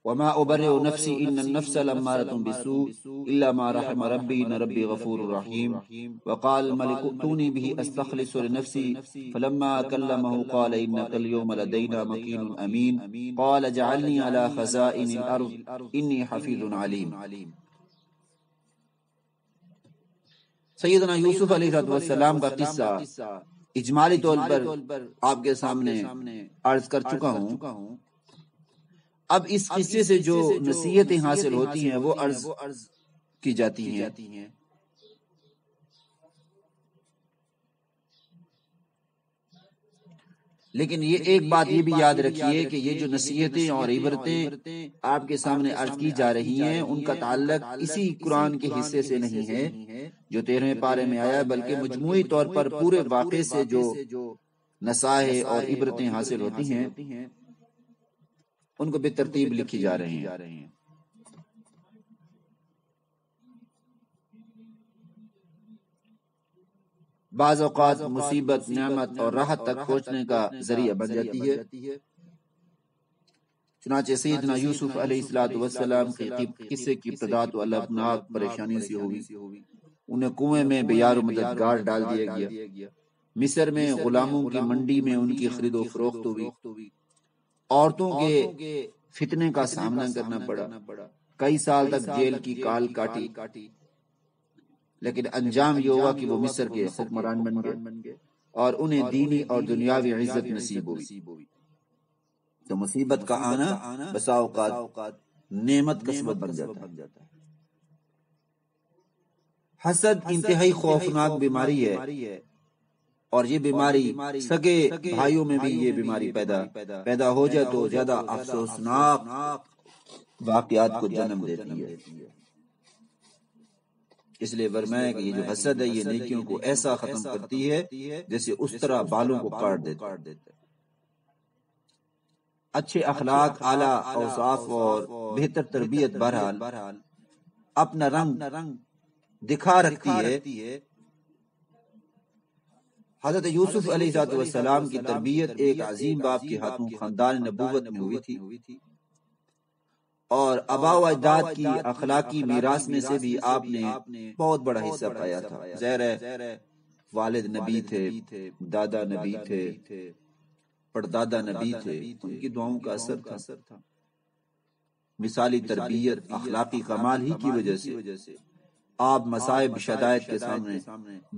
وما ابرئ نفسی ان النفس لامارۃ بالسوء الا ما رحم ربی ان ربی غفور رحیم. وقال الملك ائتوني به استخلص لنفسي فلما كلمه قال انك اليوم لدينا مكين امين قال اجعلني على خزائن الارض اني حفيظ عليم. سیدنا یوسف علیہ السلام کا قصہ اجمالی طور پر آپ کے سامنے عرض کر چکا ہوں. اب اس قصے سے جو نصیحتیں حاصل ہوتی ہیں وہ عرض کی جاتی ہیں. لیکن یہ ایک بات یہ بھی یاد رکھیے کہ یہ جو نصیحتیں اور عبرتیں آپ کے سامنے عرض کی جا رہی ہیں ان کا تعلق اسی قرآن کے حصے سے نہیں ہے جو 13ویں پارے میں آیا، بلکہ مجموعی طور پر پورے واقعے سے جو نصائح اور عبرتیں حاصل ہوتی ہیں ان کو بے ترتیب لکھی جا رہی ہیں. بعض اوقات مصیبت، نعمت اور راحت تک پہنچنے کا ذریعہ بن جاتی ہے. چنانچہ سیدنا یوسف علیہ السلام کے قصے کی ابتدا تو الگ پریشانی سے ہوئی. انہیں کنویں میں بے یار و مددگار ڈال دیا گیا. مصر میں غلاموں کی منڈی میں ان کی خرید و فروخت ہوئی. عورتوں کے فتنے کا سامنا کرنا پڑا. کئی سال تک جیل کی کال کاٹی، لیکن انجام یہ ہوا کہ وہ مصر کے حکمران بن گئے اور انہیں دینی اور دنیاوی عزت نصیب ہوئی. تو مصیبت کا آنا بسا اوقات نعمت کا سبب بن جاتا ہے. حسد انتہائی خوفناک بیماری ہے، اور یہ بیماری سگے بھائیوں میں بھی یہ بیماری پیدا ہو جائے تو زیادہ افسوسناک واقعات کو جنم دیتی ہے. اس لیے فرمایا کہ یہ جو حسد ہے یہ نیکیوں کو ایسا ختم کرتی ہے جیسے اس طرح بالوں کو کاٹ دیتا ہے. اچھے اخلاق، اعلیٰ اوصاف اور بہتر تربیت بہرحال اپنا رنگ دکھا رکھتی ہے. حضرت یوسف علیہ السلام کی تربیت ایک عظیم باپ کے ہاتھوں خاندان نبوت میں ہوئی تھی، اور آبا و اجداد کی اخلاقی میراث میں سے بھی آپ نے بہت بڑا حصہ پایا تھا. ظاہر ہے والد نبی تھے، دادا نبی تھے، پردادا نبی تھے، ان کی دعاؤں کا اثر تھا. مثالی تربیت، اخلاقی کمال ہی کی وجہ سے آپ مصائب شدائد کے سامنے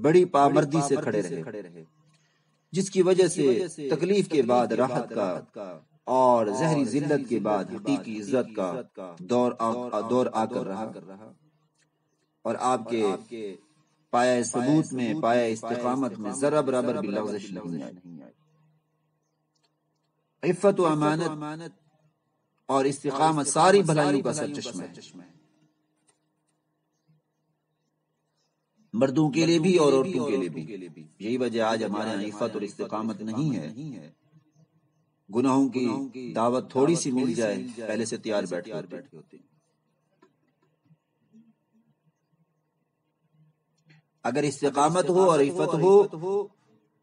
بڑی پامردی سے کھڑے رہے، جس کی وجہ سے تکلیف کے بعد راحت کا اور ظاہری ذلت کے بعد حقیقی عزت کا دور آ کر رہا. اور آپ کے پایہ ثبوت میں، پایہ استقامت میں ذرا برابر بھی لغزش نہیں آئی. عفت و امانت اور استقامت ساری بھلائیوں کا سرچشمہ ہے، مردوں کے لیے بھی اور عورتوں کے لیے بھی. یہی وجہ آج ہمارے یہاں عفت اور استقامت نہیں ہے. گناہوں کی دعوت تھوڑی سی مل جائے پہلے سے تیار بیٹھے ہوتے. اگر استقامت ہو اور عفت ہو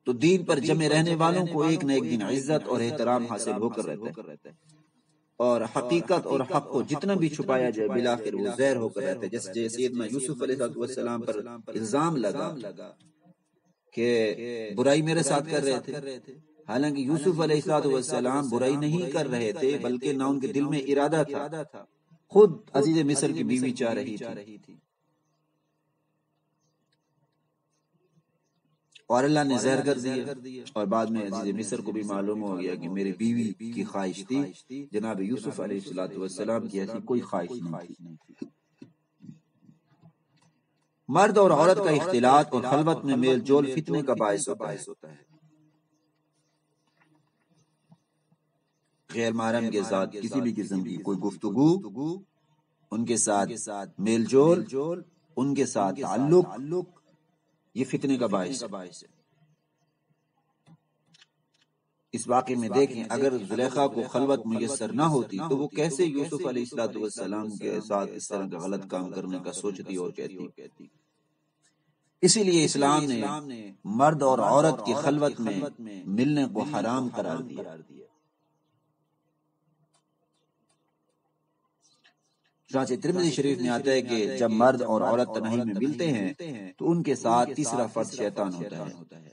تو دین پر جمے رہنے والوں کو ایک نہ ایک دن عزت اور احترام حاصل ہو کر رہتا ہے، اور حقیقت اور حق کو جتنا بھی چھپایا جائے بالآخر وہ ظاہر ہو کر رہتا ہے. جیسے سیدنا یوسف علیہ السلام پر الزام لگا کہ برائی میرے ساتھ کر رہے تھے، حالانکہ یوسف علیہ السلام برائی نہیں کر رہے تھے، بلکہ نہ ان کے دل میں ارادہ تھا، خود عزیز مصر کی بیوی چاہ رہی تھی، اور اللہ نے زہر کر دیا. اور بعد میں عزیز مصر کو بھی معلوم ہو گیا کہ میری بیوی کی خواہش تھی، جناب یوسف علیہ السلام کی ایسی کوئی خواہش نہیں تھی. مرد اور عورت کا اختلاط اور خلوت میں میل جول فتنے کا باعث ہوتا ہے. غیر محرم کے ساتھ کسی بھی قسم کی کوئی گفتگو، ان کے ساتھ میل جول، ان کے ساتھ تعلق، یہ فتنے کا باعث ہے. اس واقعے میں دیکھیں اگر زلیخا کو خلوت میسر نہ ہوتی تو وہ کیسے یوسف علیہ السلام کے ساتھ اس طرح کا غلط کام کرنے کا سوچتی اور کہتی. اسی لیے اسلام نے مرد اور عورت کی خلوت میں ملنے کو حرام قرار دیا. چنانچہ ترمذی شریف میں آتا ہے کہ جب مرد اور عورت تنہائی میں ملتے ہیں تو ان کے ساتھ تیسرا فرد شیطان ہوتا ہے۔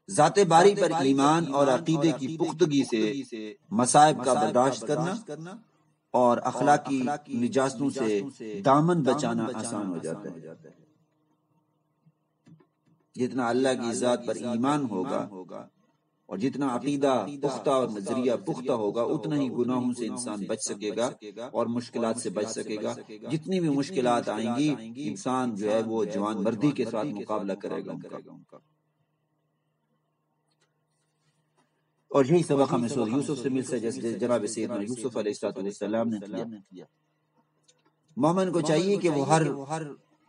ذات باری پر ایمان اور عقیدے کی پختگی سے مصائب کا برداشت کرنا اور اخلاقی نجاستوں سے دامن بچانا آسان ہو جاتا ہے۔ جتنا اللہ کی ذات پر ایمان ہوگا اور جتنا عقیدہ پختہ اور نظریہ پختہ ہوگا اتنا ہی گناہوں سے انسان بچ سکے گا اور مشکلات سے بچ سکے گا۔ جتنی بھی مشکلات آئیں گی انسان جو ہے وہ جوان مردی کے ساتھ مقابلہ کرے گا ان کا۔ اور یہی سبق ہمیں سورہ یوسف سے ملتا ہے، جیسے جناب سیدنا یوسف علیہ السلام نے کیا۔ مومن کو چاہیے کہ وہ ہر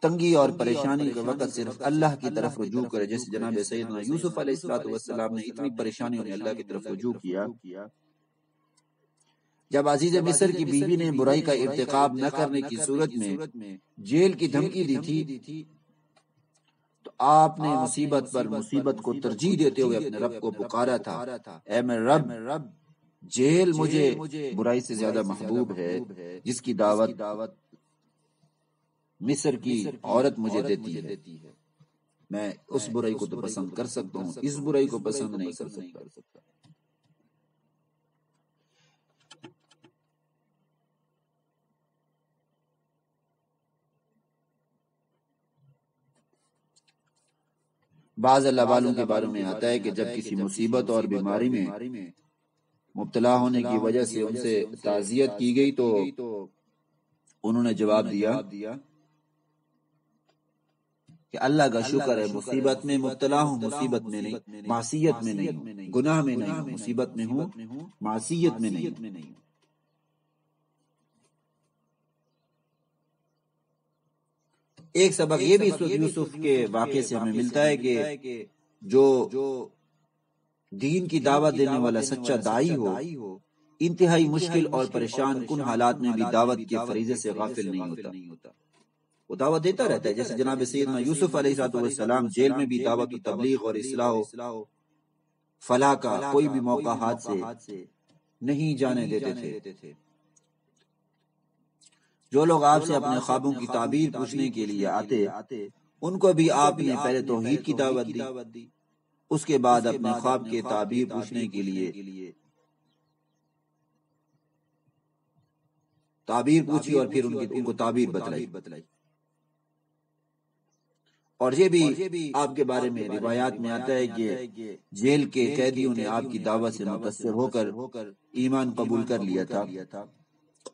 تنگی اور پریشانی کے وقت صرف اللہ کی طرف رجوع کرے، جیسے جناب سیدنا یوسف علیہ السلام نے اتنی پریشانیوں نے اللہ کی طرف رجوع کیا۔ جب عزیز مصر کی بیوی نے برائی کا ارتکاب نہ کرنے کی صورت میں جیل کی دھمکی دی تھی تو آپ نے مصیبت پر مصیبت کو ترجیح دیتے ہوئے اپنے رب کو پکارا تھا، اے میرے رب، جیل مجھے برائی سے زیادہ محبوب ہے جس کی دعوت مصر کی عورت مجھے دیتی ہے۔ میں اس برائی کو تو پسند کر سکتا ہوں، اس برائی کو پسند نہیں کر سکتا۔ بعض اللہ والوں کے بارے میں آتا ہے کہ جب کسی مصیبت اور بیماری میں مبتلا ہونے کی وجہ سے ان سے تعزیت کی گئی تو انہوں نے جواب دیا کہ اللہ کا شکر ہے، مصیبت میں مبتلا ہوں، مصیبت میں نہیں، معصیت میں نہیں ہوں، گناہ میں نہیں ہوں، مصیبت میں ہوں، معصیت میں نہیں ہوں۔ ایک سبق یہ بھی یوسف کے واقعے سے ہمیں ملتا ہے کہ جو دین کی دعوت دینے والا سچا داعی ہو انتہائی مشکل اور پریشان کن حالات میں بھی دعوت کے فریضے سے غافل نہیں ہوتا، وہ دعوت دیتا رہتا ہے۔ جیسے جناب سیدنا یوسف علیہ السلام جیل میں بھی دعوت و تبلیغ اور اصلاح و فلاح کا کوئی بھی موقع ہاتھ سے نہیں جانے دیتے تھے۔ جو لوگ آپ سے اپنے خوابوں کی تعبیر پوچھنے کے لیے آتے ان کو بھی آپ نے پہلے توحید کی دعوت دی، اس کے بعد اپنے خواب کے تعبیر پوچھنے کے لیے تعبیر پوچھی اور پھر ان کو تعبیر بتلائی۔ اور یہ بھی آپ کے بارے میں روایات میں آتا ہے کہ جیل کے قیدیوں نے آپ کی دعوت سے متاثر ہو کر ایمان قبول کر لیا تھا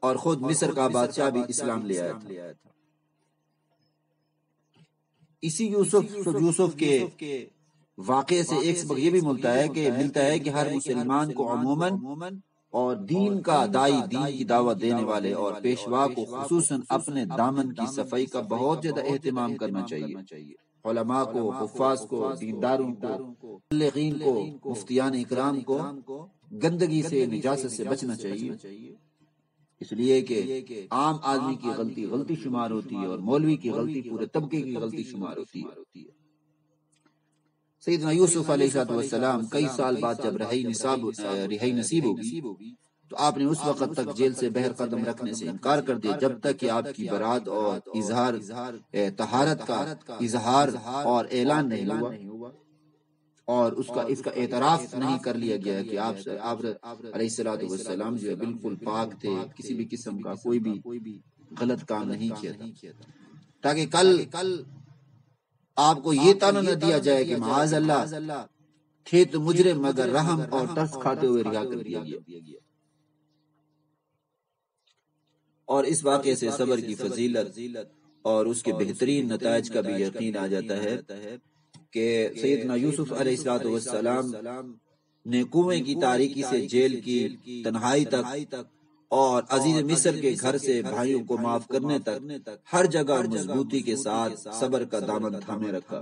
اور خود مصر کا بادشاہ بھی اسلام لے آیا تھا۔ اسی یوسف کے واقعے سے ایک سبق یہ بھی ملتا ہے کہ ہر مسلمان کو عموماً اور دین کا داعی، دین کی دعوت دینے والے اور پیشوا کو خصوصاً اپنے دامن کی صفائی کا بہت زیادہ اہتمام کرنا چاہیے۔ علماء کو، حفاظ کو، دینداروں کو، مبلغین کو، مفتیان اکرام کو گندگی سے، نجاست سے بچنا چاہیے، اس لیے کہ عام آدمی کی غلطی شمار ہوتی ہے اور مولوی کی غلطی پورے طبقے کی غلطی شمار ہوتی ہے۔ سیدنا یوسف علیہ السلام کئی سال بعد جب رہائی نصیب ہوگی تو آپ نے اس وقت تک جیل سے بہر قدم رکھنے سے انکار کر دیا جب تک کہ آپ کی برات اور اظہار طہارت کا اظہار اور اعلان نہیں ہوا اور اس کا اعتراف نہیں کر لیا گیا کہ آپ علیہ السلام جو ہے بالکل پاک تھے، کسی بھی قسم کا کوئی بھی غلط کام نہیں کیا تھا، تاکہ کل آپ کو یہ طعنہ نہ دیا جائے کہ معاذ اللہ تھے تو مجرم مگر رحم اور ترس کھاتے ہوئے رہا کر دیا گیا۔ اور اس واقعے سے صبر کی فضیلت اور اس کے بہترین نتائج کا بھی یقین آ جاتا ہے کہ سیدنا یوسف علیہ السلام نے کنویں کی تاریکی سے جیل کی تنہائی تک اور عزیز مصر کے گھر سے بھائیوں کو معاف کرنے تک ہر جگہ مضبوطی کے ساتھ صبر کا دامن تھامے رکھا۔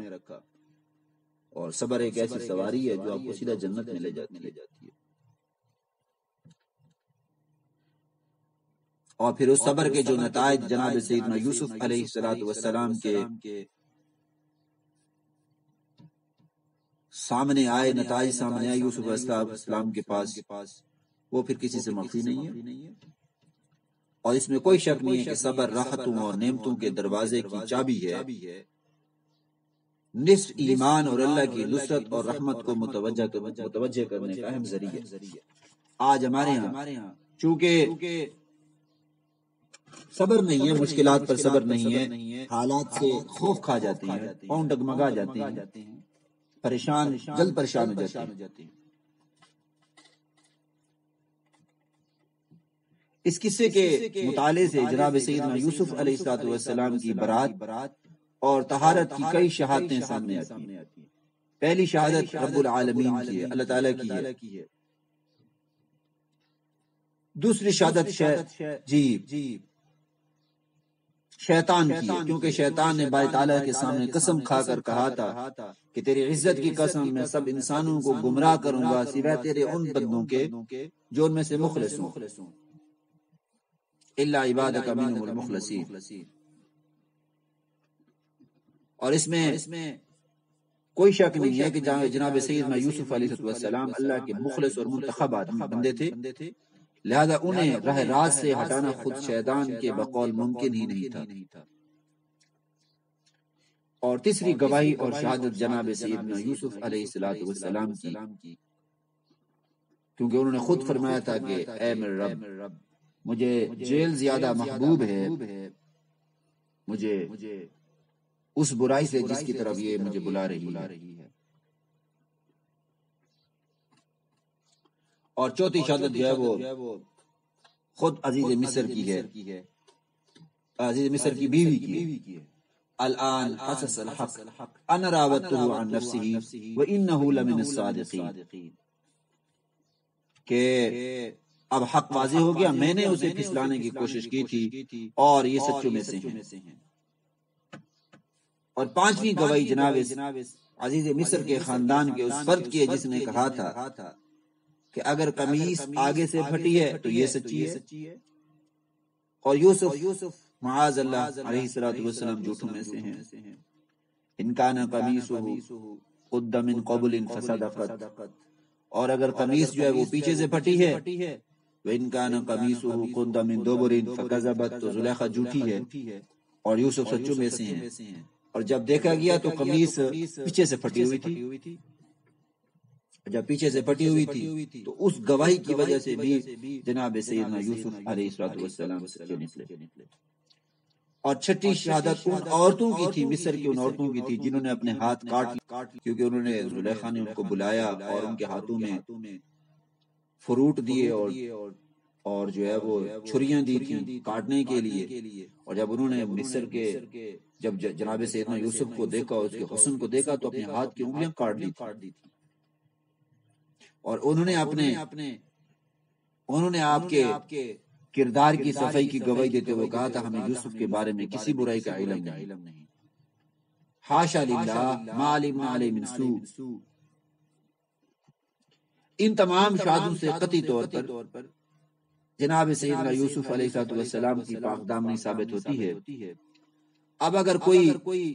اور صبر ایک ایسی سواری ہے جو آپ کو سیدھا جنت میں لے جاتی ہے۔ اور پھر اس صبر کے جو نتائج جناب سیدنا یوسف علیہ السلام کے سامنے آئے، نتائج سامنے آئے یوسف علیہ السلام کے پاس، وہ پھر کسی سے مخفی نہیں ہے۔ اور اس میں کوئی شک نہیں ہے کہ صبر راحتوں اور نعمتوں کے دروازے کی چابی ہے، نصف ایمان اور اللہ کی نصرت اور رحمت کو متوجہ کرنے کا اہم ذریعہ۔ آج ہمارے ہاں چونکہ صبر نہیں ہے، مشکلات پر صبر نہیں ہے، حالات سے خوف کھا جاتے ہیں، پاؤں ڈگمگا جاتے ہیں، جلد پریشان ہو جاتے ہیں۔ اس قصے کے مطالعے سے جناب سیدنا یوسف علیہ السلام کی برات اور طہارت کی کئی شہادتیں سامنے آتی ہیں۔ پہلی شہادت رب العالمین کی ہے، اللہ تعالیٰ کی ہے۔ دوسری شہادت شیطان کی ہے، کیونکہ شیطان نے باری تعالیٰ کے سامنے قسم کھا کر کہا تھا کہ تیری عزت کی قسم میں سب انسانوں کو گمراہ کروں گا سوائے تیرے ان بندوں کے جو ان میں سے مخلص ہوں، الا عبادک منہم المخلصین۔ اور اس میں کوئی شک نہیں ہے کہ جناب سیدنا یوسف علیہ السلام اللہ کے مخلص اور منتخب بندے تھے، لہذا انہیں راہ راست سے ہٹانا خود شیطان کے بقول ممکن ہی نہیں تھا۔ اور تیسری گواہی اور شہادت جناب سیدنا یوسف علیہ السلام کی، کیونکہ انہوں نے خود فرمایا تھا کہ اے میرے رب، مجھے جیل زیادہ محبوب ہے مجھے اس برائی سے جس کی طرف یہ مجھے بلا رہی ہے۔ اور چوتھی شہادت جو ہے وہ خود عزیز مصر کی ہے، عزیز مصر کی بیوی کی ہے۔ الآن حسس الحق انا راودته عن نفسه وانه لمن الصادقین، کہ اب حق واضح ہو گیا، میں نے اسے پھسلانے کی کوشش کی تھی اور یہ سچوں میں سے ہیں۔ اور پانچویں گواہی جناب عزیز مصر کے خاندان کے اس فرد کی ہے جس نے کہا تھا کہ اگر قمیص آگے سے پھٹی ہے تو یہ سچی ہے، اور یوسف معاذ اللہ علیہ السلام جھوٹوں میں سے ہیں۔ ان کان قمیصہ قد من قبل فصدقت، اور اگر قمیص جو ہے وہ پیچھے سے پھٹی ہے، وَإِن كَانَ قَمِيصُهُ قُدَّ مِن دُبُرٍ فَكَذَبَتْ، تو زلیخا جھوٹی ہے اور یوسف سچوں میں سے ہیں۔ اور جب دیکھا گیا تو قمیص پیچھے سے پھٹی ہوئی تھی، جب پیچھے سے پھٹی ہوئی تھی تو اس گواہی کی وجہ سے بھی جناب سیدنا یوسف علیہ السلام سچے نکلے۔ اور چھٹی شہادت ان عورتوں کی تھی، مصر کی ان عورتوں کی تھی جنہوں نے اپنے ہاتھ کاٹ لی، کیونکہ انہوں نے زلیخا نے ان کو بلایا اور ان کے ہاتھوں میں فروٹ دیے اور جو ہے وہ چھریاں دی تھی کاٹنے کے لیے۔ اور جب انہوں نے مصر کے جب جناب سیدنا یوسف کو دیکھا اور اس کے حسن کو دیکھا تو اپنے ہاتھ کی انگلیاں کاٹ دی تھی، اور انہوں نے آپ کے کردار کی صفائی کی گواہی دیتے ہوئے کہا تھا ہمیں یوسف کے بارے میں کسی برائی کا علم نہیں، حاشا للہ ما علمنا علیہ من سوء۔ ان تمام شہادتوں سے قطعی طور پر جناب سیدنا یوسف علیہ السلام کی پاک دامنی ثابت ہوتی ہے۔ اب اگر کوئی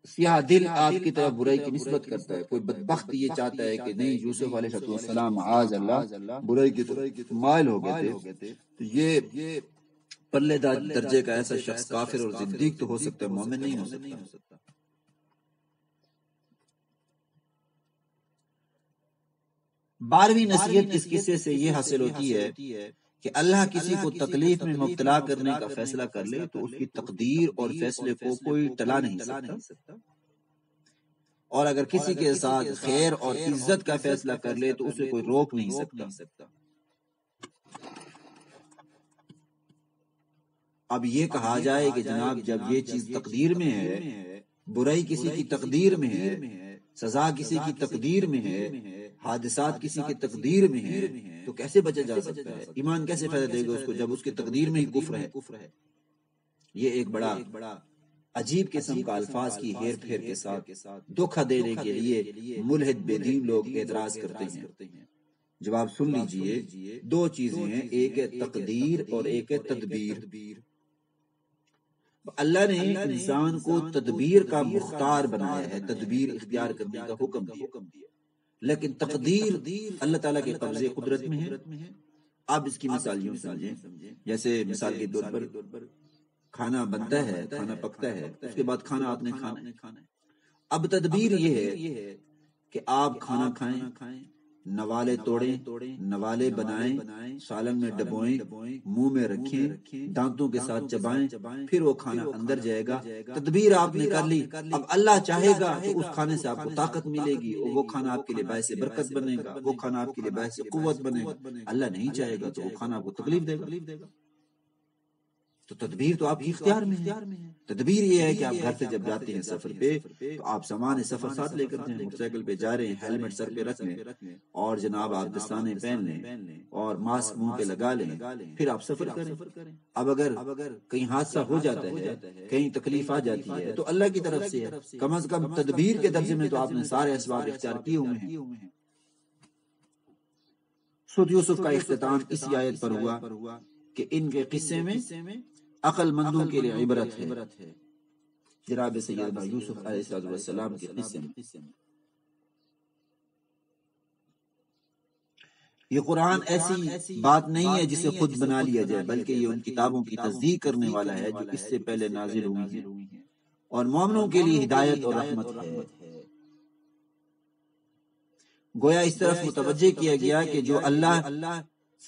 سیاہ دل آپ کی طرف برائی کی نسبت کرتا ہے، کوئی بدبخت یہ چاہتا ہے کہ نہیں یوسف علیہ السلام معاذ اللہ برائی کی طرف مائل ہو گئے تھے، تو یہ پلے دار درجے کا ایسا شخص کافر اور زندیق تو ہو سکتا ہے، مومن نہیں ہو سکتا۔ بارہویں نصیحت اس قصے سے یہ حاصل ہوتی ہے کہ اللہ کسی کو تکلیف میں مبتلا کرنے کا فیصلہ کر لے تو اس کی تقدیر اور فیصلے کو کوئی ٹلا نہیں سکتا، اور اگر کسی کے ساتھ خیر اور عزت کا فیصلہ کر لے تو اسے کوئی روک نہیں سکتا۔ اب یہ کہا جائے کہ جناب جب یہ چیز تقدیر میں ہے، برائی کسی کی تقدیر میں ہے، سزا کسی کی تقدیر میں ہے، حادثات کسی کی تقدیر میں ہیں، تو کیسے بچا جا سکتا ہے؟ ایمان کیسے فائدہ دے گا اس کو جب اس کی تقدیر میں ہی کفر ہے؟ یہ ایک بڑا عجیب قسم کا الفاظ کی ہیر پھیر کے ساتھ دھوکہ دینے کے لیے ملحد بے دین لوگ اعتراض کرتے ہیں۔ جواب سن لیجئے، دو چیزیں ہیں، ایک ہے تقدیر اور ایک ہے تدبیر۔ اللہ نے انسان کو تدبیر کا مختار بنایا ہے، تدبیر اختیار کرنے کا حکم دیا، لیکن تقدیر اللہ تعالیٰ کے قبضے قدرت میں ہے۔ آپ اس کی مثال یوں سمجھیں، جیسے مثال کے طور پر کھانا بنتا ہے، کھانا پکتا ہے، اس کے بعد کھانا آپ نے کھانا ہے۔ اب تدبیر یہ ہے کہ آپ کھانا کھائیں، نوالے توڑیں، نوالے بنائیں، سالن میں ڈبوئیں، منہ میں رکھیں، دانتوں کے ساتھ چبائیں، پھر وہ کھانا اندر جائے گا۔ تدبیر آپ نے کر لی، اب اللہ چاہے گا تو اس کھانے سے آپ کو طاقت ملے گی، اور وہ کھانا آپ کے لیے باعث برکت بنے گا، وہ کھانا آپ کے لیے باعث قوت بنے گا۔ اللہ نہیں چاہے گا تو وہ کھانا آپ کو تکلیف دے گا۔ تو تدبیر تو آپ کے اختیار میں ہے۔ تدبیر یہ ہے کہ آپ گھر سے جب جاتے ہیں سفر پہ تو آپ سامان سفر ساتھ لے کر جائیں، موٹر سائیکل پہ جا رہے ہیں، ہیلمٹ سر پہ رکھ لیں، اور جناب آپ دستانے پہن لیں اور ماسک منہ پہ لگا لیں، پھر آپ سفر کریں۔ اب اگر کہیں حادثہ ہو جاتا ہے، کہیں تکلیف آ جاتی ہے تو اللہ کی طرف سے ہے، کم از کم تدبیر کے درجے میں تو آپ نے سارے اسباب اختیار کیے ہوئے ہیں۔ سورۃ یوسف کا اختتام اسی آیت پر ہوا کہ ان کے قصے میں عقل مندوں کے لیے عبرت ہے۔ جناب سیدنا یوسف علیہ السلام کے قصے میں یہ قرآن ایسی بات نہیں ہے جسے خود بنا لیا جائے، بلکہ یہ ان کتابوں کی تصدیق کرنے والا ہے جو اس سے پہلے نازل ہوئی ہیں، اور مومنوں کے لیے ہدایت اور رحمت ہے۔ گویا اس طرف متوجہ کیا گیا کہ جو اللہ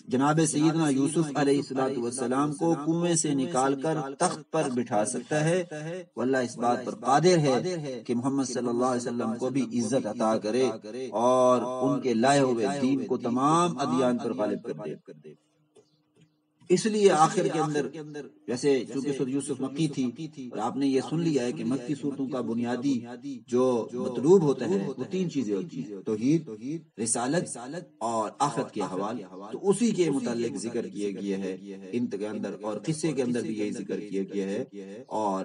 جناب سیدنا یوسف علیہ السلام کو کنویں سے نکال کر تخت پر بٹھا سکتا ہے، واللہ اس بات پر قادر ہے کہ محمد صلی اللہ علیہ وسلم کو بھی عزت عطا کرے اور ان کے لائے ہوئے دین کو تمام ادیان پر غالب کر دے۔ اس لیے آخر کے اندر جیسے چونکہ سورۃ یوسف مکی تھی اور آپ نے یہ سن لیا ہے کہ مکی صورتوں کا بنیادی جو مطلوب ہوتا ہے وہ تین چیزیں ہوتی ہیں، توحید، رسالت اور آخرت کے احوال، تو اسی کے متعلق ذکر کیا گیا ہے ان کے اندر، اور قصے کے اندر بھی یہی ذکر کیا گیا ہے۔ اور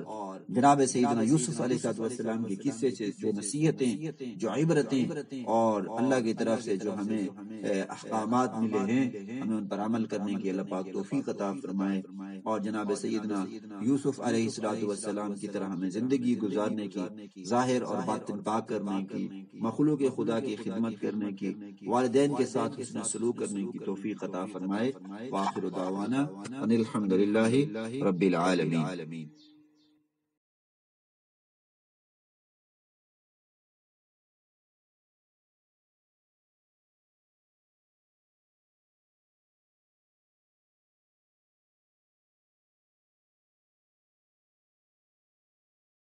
جناب سیدنا یوسف علیہ السلام کے قصے سے جو نصیحتیں، جو عبرتیں اور اللہ کی طرف سے جو ہمیں احکامات ملے ہیں، ہمیں ان پر عمل کرنے کی اللہ پاک توفیق عطا فرمائے، اور جناب سیدنا یوسف علیہ السلام کی طرح ہمیں زندگی گزارنے کی، ظاہر اور باطن پاک کرنے کی، مخلوق خدا کی خدمت کرنے کی، والدین کے ساتھ حسن سلوک کرنے کی توفیق عطا فرمائے۔ وآخر دعوانا ان الحمد للہ رب العالمین۔